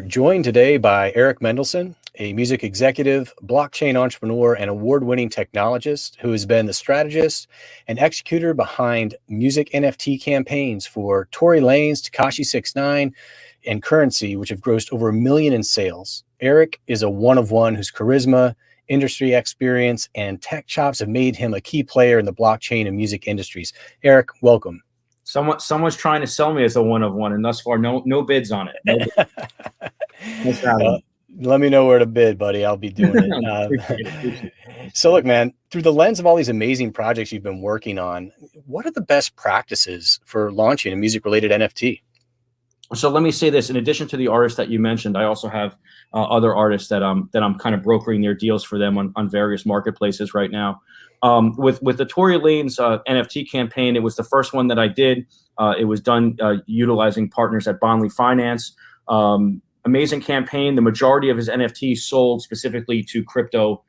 joined today by Erik Mendelson, a music executive, blockchain entrepreneur, and award-winning technologist who has been the strategist and executor behind music NFT campaigns for Tory Lanez, Tekashi 6ix9ine, and Currency, which have grossed over $1 million in sales. Erik is a one-of-one whose charisma, industry experience, and tech chops have made him a key player in the blockchain and music industries. Erik, welcome. Someone's trying to sell me as a one-of-one, and thus far, no bids on it. No let me know where to bid, buddy. I'll be doing it. So look, man, through the lens of all these amazing projects you've been working on, what are the best practices for launching a music-related NFT? So let me say this: in addition to the artists that you mentioned, I also have other artists that I'm kind of brokering their deals for them on various marketplaces right now. With the Tory Lanez NFT campaign, it was the first one that I did. It was done utilizing partners at Bondly.Finance. Amazing campaign. The majority of his NFTs sold specifically to crypto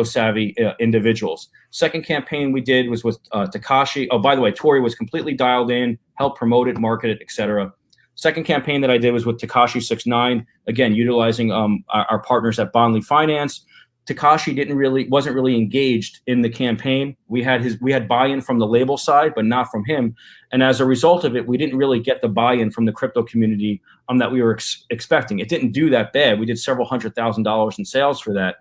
savvy individuals. Second campaign we did was with Tekashi. Oh, by the way, Tory was completely dialed in, helped promote it, market it, etc. Second campaign that I did was with Tekashi 6ix9ine, again utilizing our partners at Bondly.Finance. Tekashi wasn't really engaged in the campaign. We had buy-in from the label side, but not from him. And as a result of it, we didn't really get the buy-in from the crypto community that we were expecting. It didn't do that bad. We did several $100,000 in sales for that.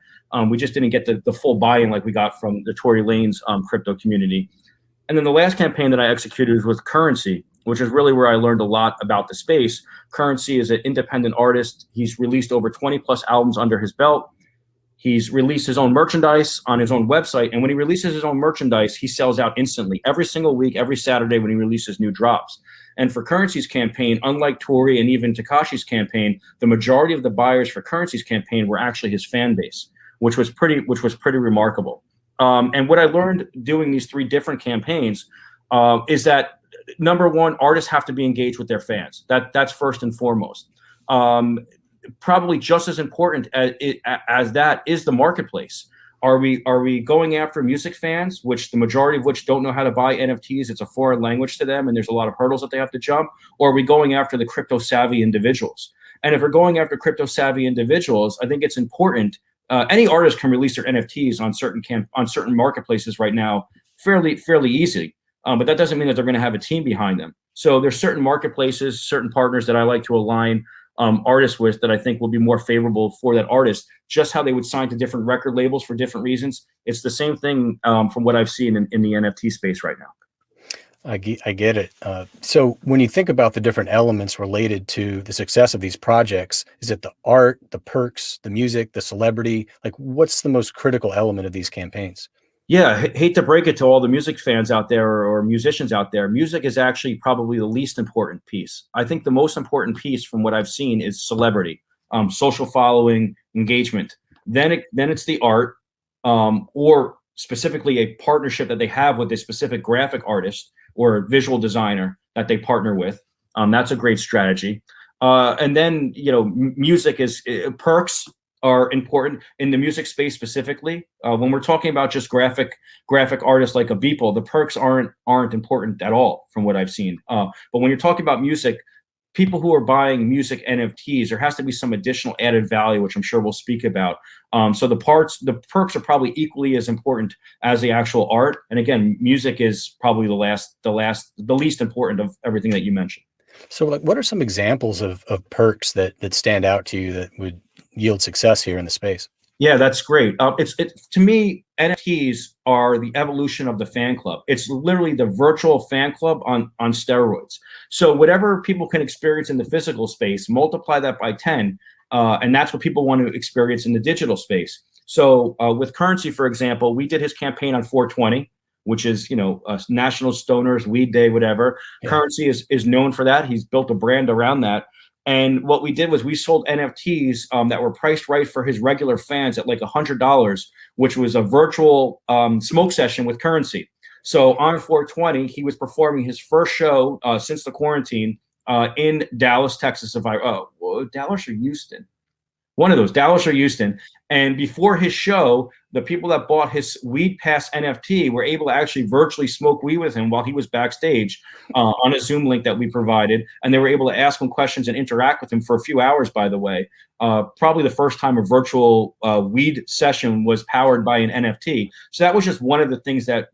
We just didn't get the full buy-in like we got from the Tory Lanez crypto community. And then the last campaign that I executed was with Currency, which is really where I learned a lot about the space. Currency is an independent artist. He's released over 20 plus albums under his belt. He's released his own merchandise on his own website. And when he releases his own merchandise, he sells out instantly every single week, every Saturday when he releases new drops. And for Currency's campaign, unlike Tory and even Tekashi's campaign, the majority of the buyers for Currency's campaign were actually his fan base, which was pretty remarkable. And what I learned doing these three different campaigns is that, number one, artists have to be engaged with their fans. That's first and foremost. Probably just as important as that is the marketplace. Are we going after music fans, which the majority of which don't know how to buy NFTs? It's a foreign language to them, and there's a lot of hurdles that they have to jump. Or are we going after the crypto savvy individuals? And if we're going after crypto savvy individuals, I think it's important. Any artist can release their NFTs on certain marketplaces right now fairly easy. But that doesn't mean that they're going to have a team behind them. So there's certain marketplaces, certain partners that I like to align artists with that I think will be more favorable for that artist. Just how they would sign to different record labels for different reasons. It's the same thing from what I've seen in the NFT space right now. I get it. So when you think about the different elements related to the success of these projects, is it the art, the perks, the music, the celebrity? Like, what's the most critical element of these campaigns? Yeah, hate to break it to all the music fans out there or musicians out there. Music is actually probably the least important piece. I think the most important piece from what I've seen is celebrity, social following, engagement. Then it's the art, or specifically a partnership that they have with a specific graphic artist or visual designer that they partner with. That's a great strategy. And then, music is perks are important in the music space specifically. When we're talking about just graphic artists like a Beeple, the perks aren't important at all from what I've seen. But when you're talking about music, people who are buying music NFTs, there has to be some additional added value, which I'm sure we'll speak about. So the perks are probably equally as important as the actual art. And again, music is probably the least important of everything that you mentioned. So like, what are some examples of perks that stand out to you that would yield success here in the space? Yeah, that's great. To me, NFTs are the evolution of the fan club. It's literally the virtual fan club on steroids. So whatever people can experience in the physical space, multiply that by 10, and that's what people want to experience in the digital space. So with Currency, for example, we did his campaign on 420, which is National Stoners Weed Day, whatever. Yeah. Currency is known for that. He's built a brand around that. And what we did was we sold NFTs that were priced right for his regular fans at like $100, which was a virtual smoke session with Currency. So on 420, he was performing his first show since the quarantine in Dallas, Texas. Dallas or Houston? One of those, Dallas or Houston. And before his show, the people that bought his Weed Pass NFT were able to actually virtually smoke weed with him while he was backstage on a Zoom link that we provided. And they were able to ask him questions and interact with him for a few hours, by the way. Probably the first time a virtual weed session was powered by an NFT. So that was just one of the things that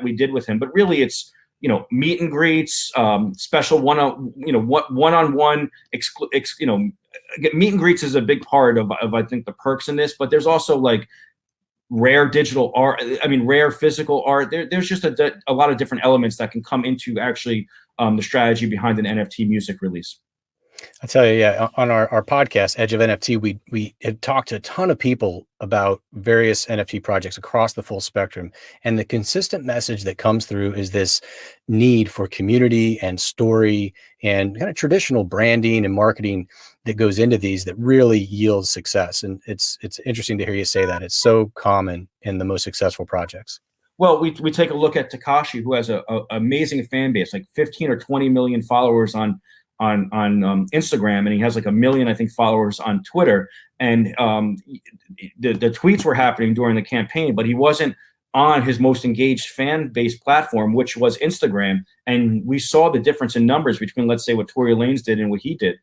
we did with him. But really, it's, you know, meet and greets, special one-on-one, meet and greets is a big part of I think the perks in this, but there's also like rare digital art, rare physical art. There's just a lot of different elements that can come into actually the strategy behind an NFT music release. I tell you, yeah, on our podcast, Edge of NFT, we have talked to a ton of people about various NFT projects across the full spectrum. And the consistent message that comes through is this need for community and story and kind of traditional branding and marketing that goes into these that really yields success. And it's interesting to hear you say that. It's so common in the most successful projects. Well, we take a look at Tekashi, who has a amazing fan base, like 15 or 20 million followers on Instagram, and he has like 1 million, I think, followers on Twitter. And the tweets were happening during the campaign, but he wasn't on his most engaged fan base platform, which was Instagram. And we saw the difference in numbers between, let's say, what Tory Lanez did and what he did,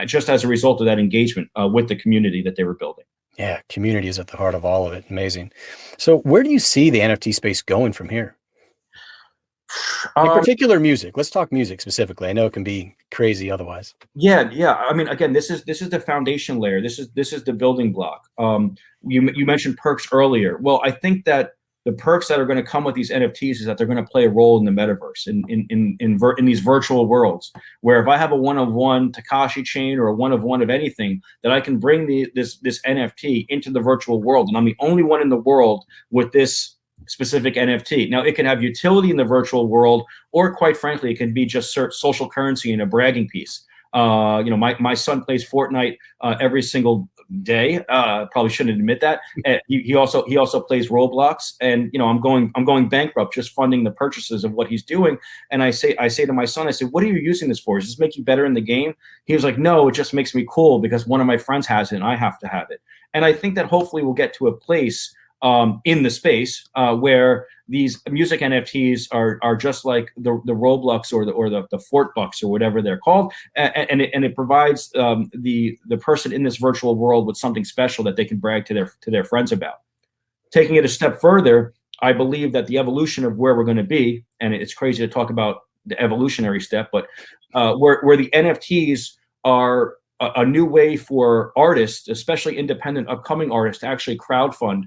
just as a result of that engagement with the community that they were building. Yeah, community is at the heart of all of it. Amazing. So where do you see the NFT space going from here? In particular, music. Let's talk music specifically. I know it can be crazy otherwise. Yeah. I mean, again, this is the foundation layer. This is the building block. You mentioned perks earlier. Well, I think that the perks that are going to come with these NFTs is that they're going to play a role in the metaverse, in these virtual worlds, where if I have a one-of-one Tekashi chain or a one-of-one of anything, that I can bring this NFT into the virtual world, and I'm the only one in the world with this specific NFT. Now, it can have utility in the virtual world, or quite frankly, it can be just social currency and a bragging piece. My son plays Fortnite every single day. Probably shouldn't admit that. He also plays Roblox, and I'm going bankrupt just funding the purchases of what he's doing. And I say to my son, I said, "What are you using this for? Does this make you better in the game?" He was like, "No, it just makes me cool because one of my friends has it and I have to have it." And I think that hopefully we'll get to a place in the space where these music NFTs are just like the Roblox or the Fort Bucks or whatever they're called, and it provides the person in this virtual world with something special that they can brag to their friends about. Taking it a step further, I believe that the evolution of where we're going to be, and it's crazy to talk about the evolutionary step, but where the NFTs are a new way for artists, especially independent upcoming artists, to actually crowdfund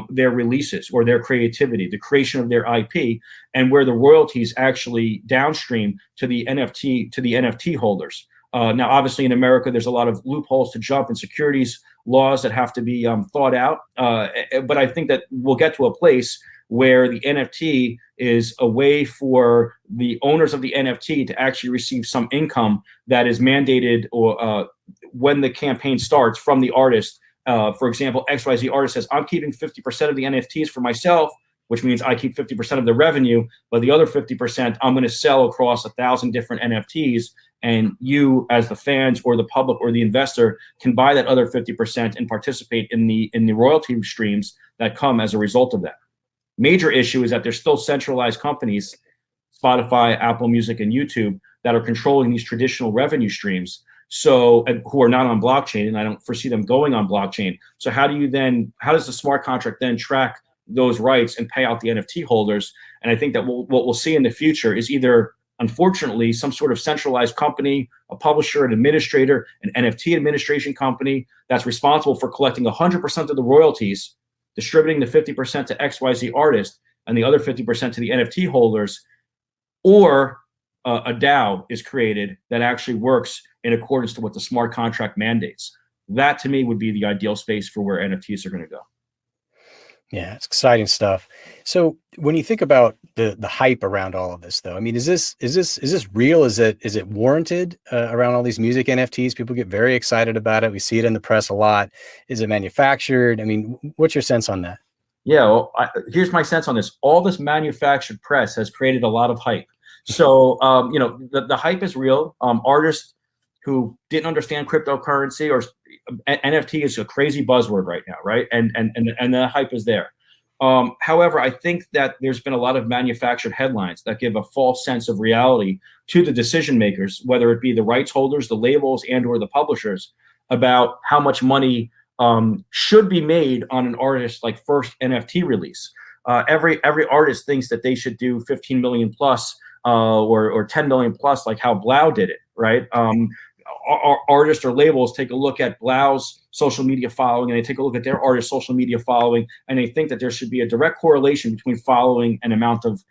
their releases or their creativity, the creation of their IP, and where the royalties actually downstream to the NFT holders. Now, obviously, in America, there's a lot of loopholes to jump and securities laws that have to be thought out. But I think that we'll get to a place where the NFT is a way for the owners of the NFT to actually receive some income that is mandated or when the campaign starts from the artist. For example, XYZ artist says, "I'm keeping 50% of the NFTs for myself," which means I keep 50% of the revenue, but the other 50% I'm going to sell across 1,000 different NFTs. And you, as the fans or the public or the investor, can buy that other 50% and participate in the royalty streams that come as a result of that. Major issue is that there's still centralized companies, Spotify, Apple Music, and YouTube, that are controlling these traditional revenue streams. So, who are not on blockchain, and I don't foresee them going on blockchain. So how does the smart contract then track those rights and pay out the NFT holders? And I think that what we'll see in the future is either, unfortunately, some sort of centralized company, a publisher, an administrator, an NFT administration company that's responsible for collecting 100% of the royalties, distributing the 50% to XYZ artist and the other 50% to the NFT holders, or a DAO is created that actually works in accordance to what the smart contract mandates. That, to me, would be the ideal space for where NFTs are going to go. Yeah, it's exciting stuff. So when you think about the hype around all of this, though, I mean, is this real? Is it warranted around all these music NFTs? People get very excited about it. We see it in the press a lot. Is it manufactured? I mean, what's your sense on that? Yeah, well, here's my sense on this. All this manufactured press has created a lot of hype. So, the hype is real. Artists who didn't understand cryptocurrency, or NFT is a crazy buzzword right now, right? And the hype is there. However, I think that there's been a lot of manufactured headlines that give a false sense of reality to the decision makers, whether it be the rights holders, the labels, and or the publishers, about how much money should be made on an artist's like first NFT release. Every artist thinks that they should do 15 million plus or 10 million plus, like how Blau did it, right? Artists or labels take a look at Blau's social media following, and they take a look at their artist's social media following, and they think that there should be a direct correlation between following and amount of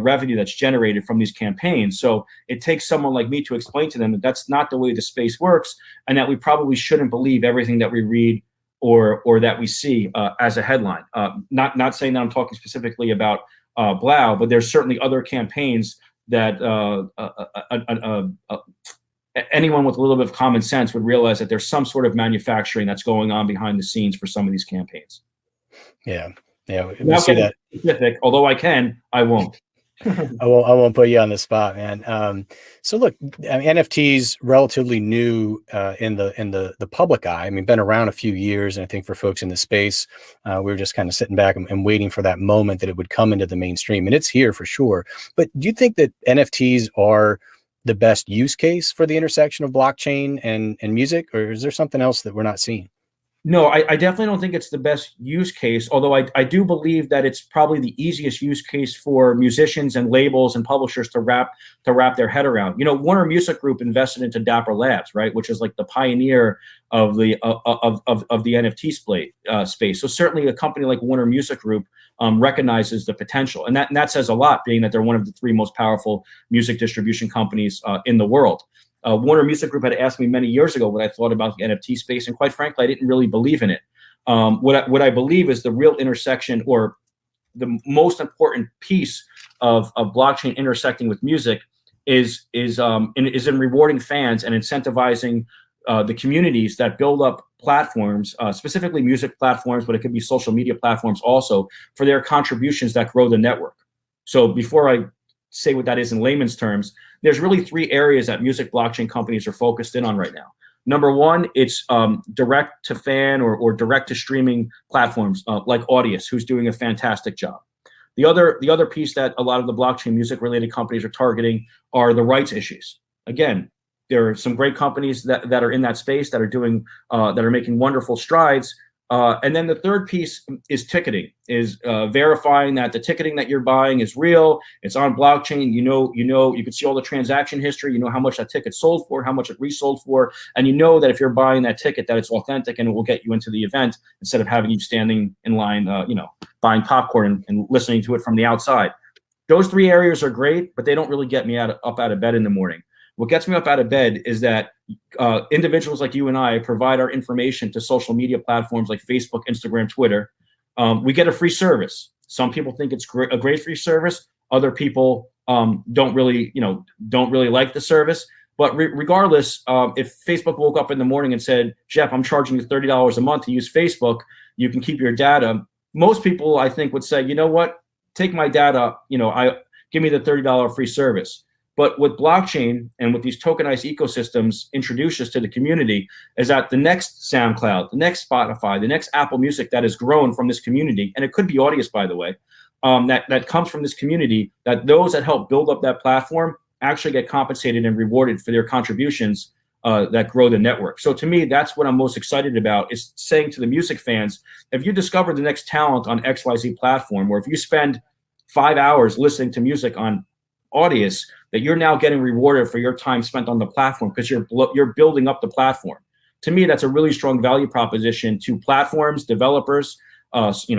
revenue that's generated from these campaigns. So it takes someone like me to explain to them that that's not the way the space works, and that we probably shouldn't believe everything that we read or that we see as a headline. Not saying that I'm talking specifically about Blau, but there's certainly other campaigns that anyone with a little bit of common sense would realize that there's some sort of manufacturing that's going on behind the scenes for some of these campaigns. Yeah, we Not see that. specific, although I can, I won't. I won't put you on the spot, man. So look, I mean, NFTs relatively new in the public eye. I mean, been around a few years, and I think for folks in the space, we were just kind of sitting back and waiting for that moment that it would come into the mainstream, and it's here for sure. But do you think that NFTs are the best use case for the intersection of blockchain and music, or is there something else that we're not seeing? No, I definitely don't think it's the best use case, although I do believe that it's probably the easiest use case for musicians and labels and publishers to wrap their head around. You know, Warner Music Group invested into Dapper Labs, right, which is like the pioneer of the NFT space. So certainly a company like Warner Music Group recognizes the potential, and that says a lot, being that they're one of the three most powerful music distribution companies in the world. Warner Music Group had asked me many years ago what I thought about the NFT space, and quite frankly, I didn't really believe in it. What I believe is the real intersection, or the most important piece of blockchain intersecting with music, is in rewarding fans and incentivizing the communities that build up platforms, specifically music platforms, but it could be social media platforms also, for their contributions that grow the network. So before I say what that is in layman's terms, there's really three areas that music blockchain companies are focused in on right now. Number one, it's direct to fan or direct to streaming platforms like Audius, who's doing a fantastic job. The other piece that a lot of the blockchain music related companies are targeting are the rights issues. Again, there are some great companies that are in that space that are doing that are making wonderful strides. And then the third piece is ticketing, is verifying that the ticketing that you're buying is real. It's on blockchain. You can see all the transaction history. You know how much that ticket sold for, how much it resold for, and you know that if you're buying that ticket, that it's authentic and it will get you into the event instead of having you standing in line, buying popcorn and listening to it from the outside. Those three areas are great, but they don't really get me up out of bed in the morning. What gets me up out of bed is that individuals like you and I provide our information to social media platforms like Facebook, Instagram, Twitter. We get a free service. Some people think it's a great free service. Other people don't really like the service. But regardless, if Facebook woke up in the morning and said, "Jeff, I'm charging you $30 a month to use Facebook. You can keep your data," most people, I think, would say, "You know what? Take my data. Give me the $30 free service." But what blockchain and what these tokenized ecosystems introduce us to the community is that the next SoundCloud, the next Spotify, the next Apple Music that has grown from this community, and it could be Audius, by the way, that comes from this community, that those that help build up that platform actually get compensated and rewarded for their contributions that grow the network. So to me, that's what I'm most excited about, is saying to the music fans, if you discover the next talent on XYZ platform, or if you spend 5 hours listening to music on Audius, that you're now getting rewarded for your time spent on the platform because you're building up the platform. To me, that's a really strong value proposition to platforms, developers,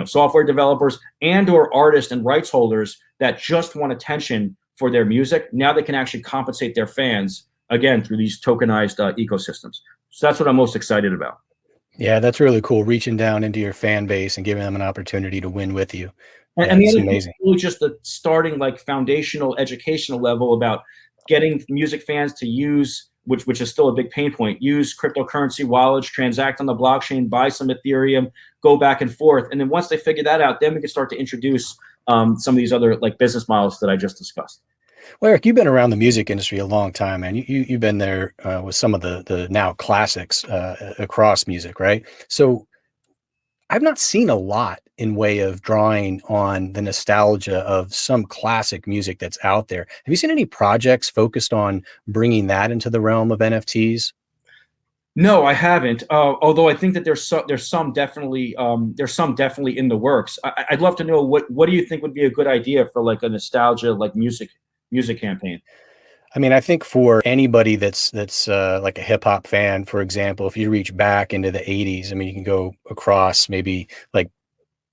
software developers, and or artists and rights holders that just want attention for their music. Now they can actually compensate their fans, again, through these tokenized ecosystems. So that's what I'm most excited about. Yeah, that's really cool. Reaching down into your fan base and giving them an opportunity to win with you. And the it's other amazing. thing is really just the starting, like, foundational educational level about getting music fans to use, which is still a big pain point, use cryptocurrency wallets, transact on the blockchain, buy some Ethereum, go back and forth. And then once they figure that out, then we can start to introduce some of these other like business models that I just discussed. Well, Eric, you've been around the music industry a long time, man. You've been there with some of the now classics across music, right? So I've not seen a lot in way of drawing on the nostalgia of some classic music that's out there. Have you seen any projects focused on bringing that into the realm of NFTs? No, I haven't. Although I think that there's some definitely in the works. I'd love to know what do you think would be a good idea for like a nostalgia like music campaign. I mean, I think for anybody that's like a hip hop fan, for example, if you reach back into the '80s, I mean, you can go across maybe like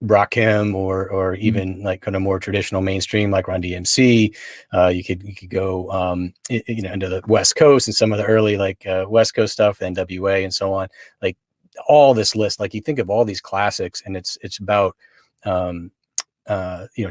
Rakim or Mhm. even like kind of more traditional mainstream like Run DMC. You could go into the West Coast and some of the early like West Coast stuff, NWA and so on. Like all this list, like you think of all these classics, and it's about um,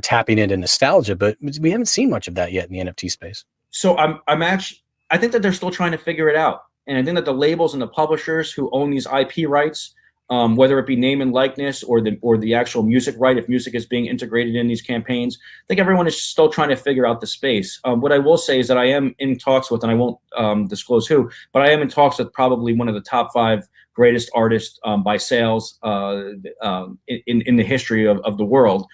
tapping into nostalgia, but we haven't seen much of that yet in the NFT space. So I'm actually I think that they're still trying to figure it out, and I think that the labels and the publishers who own these IP rights, whether it be name and likeness or the actual music right, if music is being integrated in these campaigns, I think everyone is still trying to figure out the space. What I will say is that I am in talks with, and I won't disclose who, but I am in talks with probably one of the top five greatest artists by sales in the history of the world.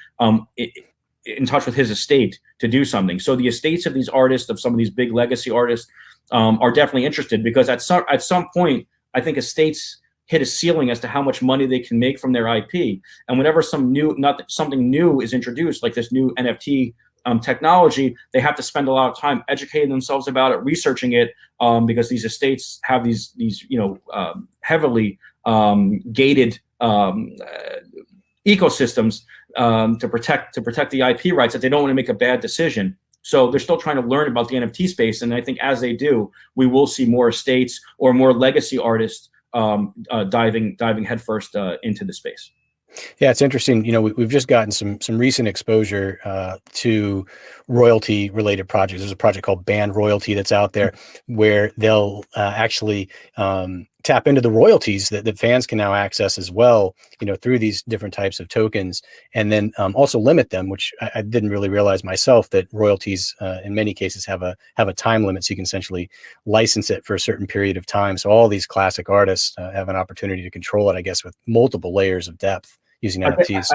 In touch with his estate to do something. So the estates of these artists, of some of these big legacy artists, are definitely interested, because at some point, I think estates hit a ceiling as to how much money they can make from their IP. And whenever something new is introduced, like this new NFT technology, they have to spend a lot of time educating themselves about it, researching it, because these estates have these heavily gated ecosystems to protect the IP rights, that they don't want to make a bad decision. So they're still trying to learn about the NFT space, and I think as they do, we will see more estates or more legacy artists diving headfirst into the space. Yeah, it's interesting. We've just gotten some recent exposure to royalty related projects. There's a project called Band Royalty that's out there where they'll actually tap into the royalties that fans can now access as well, through these different types of tokens, and then also limit them, which I didn't really realize myself, that royalties in many cases have a time limit, so you can essentially license it for a certain period of time. So all these classic artists have an opportunity to control it, I guess, with multiple layers of depth using NFTs.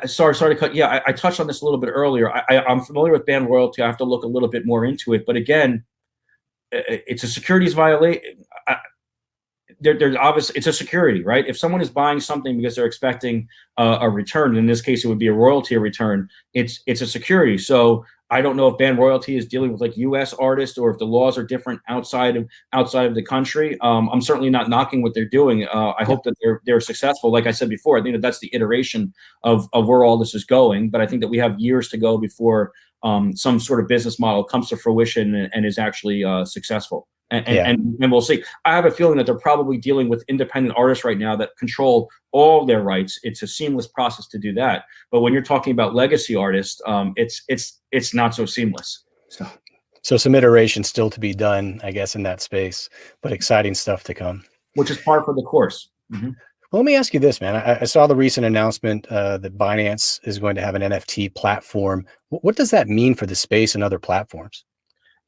Sorry to cut. Yeah, I touched on this a little bit earlier. I'm familiar with band royalty. I have to look a little bit more into it. But again, it's a securities violation. There's obviously, it's a security, right? If someone is buying something because they're expecting a return, in this case it would be a royalty return, it's a security. So I don't know if band royalty is dealing with like U.S. artists, or if the laws are different outside of the country. I'm certainly not knocking what they're doing. I hope that they're successful. Like I said before, I think that that's the iteration of where all this is going. But I think that we have years to go before some sort of business model comes to fruition and is actually successful. And we'll see. I have a feeling that they're probably dealing with independent artists right now that control all their rights. It's a seamless process to do that. But when you're talking about legacy artists, it's not so seamless. So some iteration still to be done, I guess, in that space, but exciting stuff to come. Which is par for the course. Mm-hmm. Well, let me ask you this, man. I saw the recent announcement that Binance is going to have an NFT platform. What does that mean for the space and other platforms?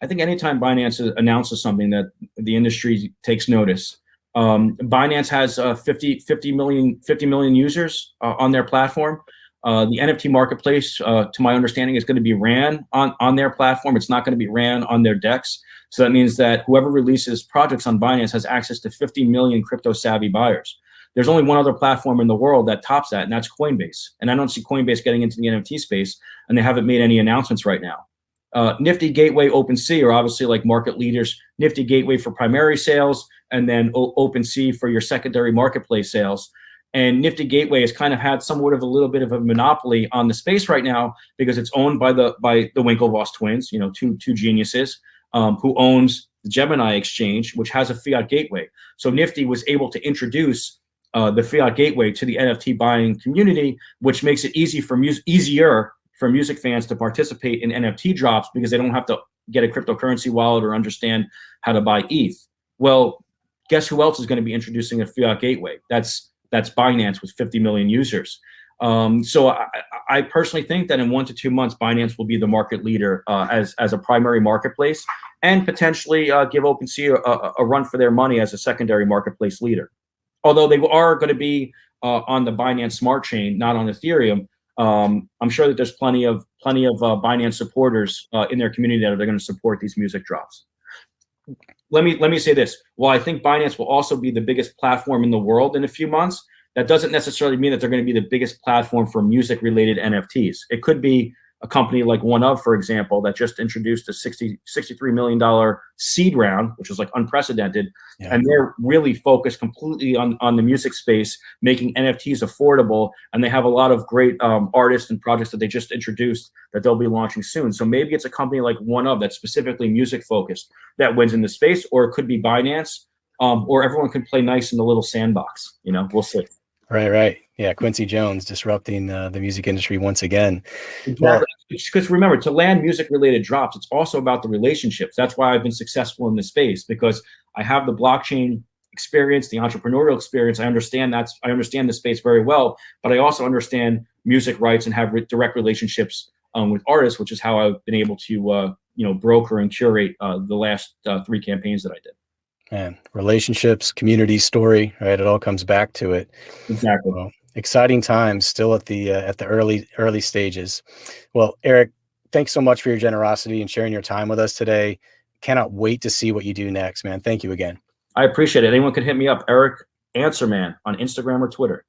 I think anytime Binance announces something that the industry takes notice. Binance has 50 million users on their platform. The NFT marketplace, to my understanding, is going to be ran on their platform. It's not going to be ran on their decks. So that means that whoever releases projects on Binance has access to 50 million crypto savvy buyers. There's only one other platform in the world that tops that, and that's Coinbase. And I don't see Coinbase getting into the NFT space, and they haven't made any announcements right now. Nifty Gateway, OpenSea are obviously like market leaders. Nifty Gateway for primary sales, and then OpenSea for your secondary marketplace sales. And Nifty Gateway has kind of had somewhat of a little bit of a monopoly on the space right now, because it's owned by the Winklevoss twins, two geniuses, who owns the Gemini exchange, which has a fiat gateway. So Nifty was able to introduce the fiat gateway to the NFT buying community, which makes it easier for music fans to participate in NFT drops, because they don't have to get a cryptocurrency wallet or understand how to buy ETH. Well, guess who else is going to be introducing a fiat gateway? That's Binance with 50 million users. So I personally think that in 1 to 2 months, Binance will be the market leader as a primary marketplace, and potentially give OpenSea a run for their money as a secondary marketplace leader. Although they are going to be on the Binance Smart Chain, not on Ethereum. I'm sure that there's plenty of Binance supporters in their community that are going to support these music drops. Let me say this. While I think Binance will also be the biggest platform in the world in a few months, that doesn't necessarily mean that they're going to be the biggest platform for music-related NFTs. It could be a company like OneOf, for example, that just introduced a $63 million seed round, which was like unprecedented. Yeah. And they're really focused completely on the music space, making NFTs affordable. And they have a lot of great artists and projects that they just introduced that they'll be launching soon. So maybe it's a company like OneOf that's specifically music focused that wins in the space, or it could be Binance, or everyone can play nice in the little sandbox. You know, we'll see. Right. Yeah, Quincy Jones disrupting the music industry once again. Exactly. Because remember, to land music-related drops, it's also about the relationships. That's why I've been successful in this space, because I have the blockchain experience, the entrepreneurial experience. I understand the space very well, but I also understand music rights and have direct relationships with artists, which is how I've been able to broker and curate the last 3 campaigns that I did. Man, relationships, community story, right? It all comes back to it. Exactly. Well, exciting times still at the early stages. Well, Erik, thanks so much for your generosity and sharing your time with us today. Cannot wait to see what you do next, man. Thank you again. I appreciate it. Anyone can hit me up, Erik Answerman, on Instagram or Twitter.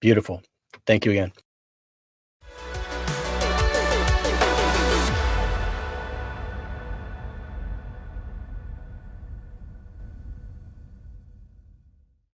Beautiful. Thank you again.